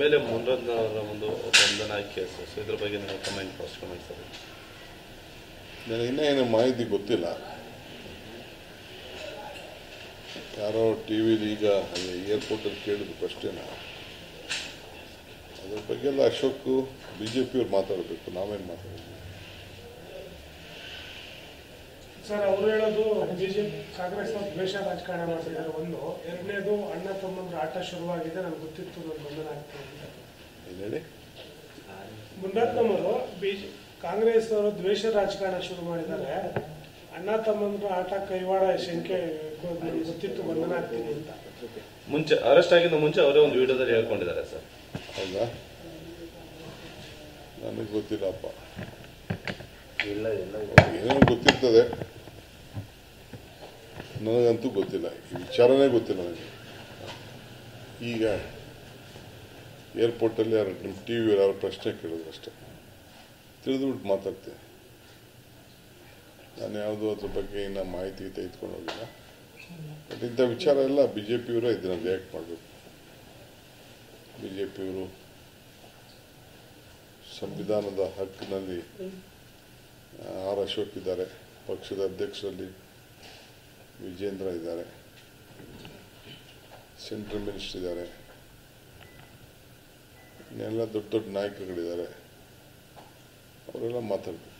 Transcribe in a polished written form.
MLA Munirathna ಅವರ ಒಂದು ಬಂಧನ ಕೇಸ್, ಸೊ ಇದ್ರ ಬಗ್ಗೆ ನೀವು ಫಸ್ಟ್ ಕಮೆಂಟ್ ಸರ್. ನನಗೆ ಇನ್ನೂ ಏನು ಮಾಹಿತಿ ಗೊತ್ತಿಲ್ಲ. ಯಾರೋ ಟಿವಿಲಿ ಈಗ ಏರ್ಪೋರ್ಟಲ್ಲಿ ಕೇಳಿದ್ರು ಪ್ರಶ್ನೆನ, ಅದ್ರ ಬಗ್ಗೆ ಎಲ್ಲ ಅಶೋಕ್ BJP ಅವ್ರು ಮಾತಾಡಬೇಕು, ನಾವೇನು ಮಾತಾಡೋದು ಸರ್. ಅವರು ಹೇಳೋದು BJP ಕಾಂಗ್ರೆಸ್ ದ್ವೇಷ ರಾಜಕಾರಣ ಮಾಡ್ತಿದ್ದಾರೆ ಒಂದು. ಎರಡನೇದು ಅಣ್ಣ ತಮ್ಮಂದ್ರ ಆಟ ಶುರುವಾಗಿದೆ, ನನಗೆ ಗೊತ್ತಿತ್ತು ನಾನು ಬಂಧನ ಆಗ್ತದೆ ಅಂತ. ಏನು ಹೇಳಿ? ಮುನ್ರತ್ನಮರು ಕಾಂಗ್ರೆಸ್ ಅವರು ದ್ವೇಷ ರಾಜಕಾರಣ ಶುರು ಮಾಡಿದ್ದಾರೆ, ಅಣ್ಣ ತಮ್ಮಂದ್ರ ಆಟ ಕೈವಾಡ ಶಂಕೆ ನನಗೆ ಗೊತ್ತಿತ್ತು ಬಂಧನ ಆಗ್ತೀನಿ ಅಂತ. ಮುಂಚೆ ಅರೆಸ್ಟ್ ಆಗಿಂದ ಮುಂಚೆ ಅವರೇ ಒಂದು ವಿಡಿಯೋದಲ್ಲಿ ಹೇಳ್ಕೊಂಡಿದ್ದಾರೆ ಸರ್. ಹೌದಾ? ನನಗೆ ಗೊತ್ತಿಲ್ಲಪ್ಪ. ಏನೇನೋ ಗೊತ್ತಿರ್ತದೆ, ನನಗಂತೂ ಗೊತ್ತಿಲ್ಲ. ಈ ವಿಚಾರನೇ ಗೊತ್ತಿಲ್ಲ ನನಗೆ. ಈಗ ಏರ್ಪೋರ್ಟಲ್ಲಿ ಯಾರು ನಿಮ್ಮ TV ಯಾರು ಪ್ರಶ್ನೆ ಕೇಳಿದ್ರು ಅಷ್ಟೇ, ತಿಳಿದುಬಿಟ್ಟು ಮಾತಾಡ್ತೇನೆ. ನಾನು ಯಾವುದೂ ಅದ್ರ ಬಗ್ಗೆ ಇನ್ನು ಮಾಹಿತಿ ತೆಗೆದುಕೊಂಡು ಹೋಗಿಲ್ಲ. ಬಟ್ ಇಂಥ ವಿಚಾರ ಎಲ್ಲ BJP ಇದನ್ನು ರಿಯಾಕ್ಟ್ ಮಾಡಬೇಕು. BJP ಸಂವಿಧಾನದ ಹಕ್ಕಿನಲ್ಲಿ ಅಶೋಕ್ ಇದ್ದಾರೆ, ಪಕ್ಷದ ಅಧ್ಯಕ್ಷರಲ್ಲಿ ವಿಜೇಂದ್ರ ಇದ್ದಾರೆ, ಸೆಂಟ್ರಲ್ ಮಿನಿಸ್ಟರ್ ಇದ್ದಾರೆ, ಇನ್ನೆಲ್ಲ ದೊಡ್ಡ ದೊಡ್ಡ ನಾಯಕರುಗಳಿದ್ದಾರೆ. ಅವರೆಲ್ಲ ಮಾತಾಡಬೇಕು.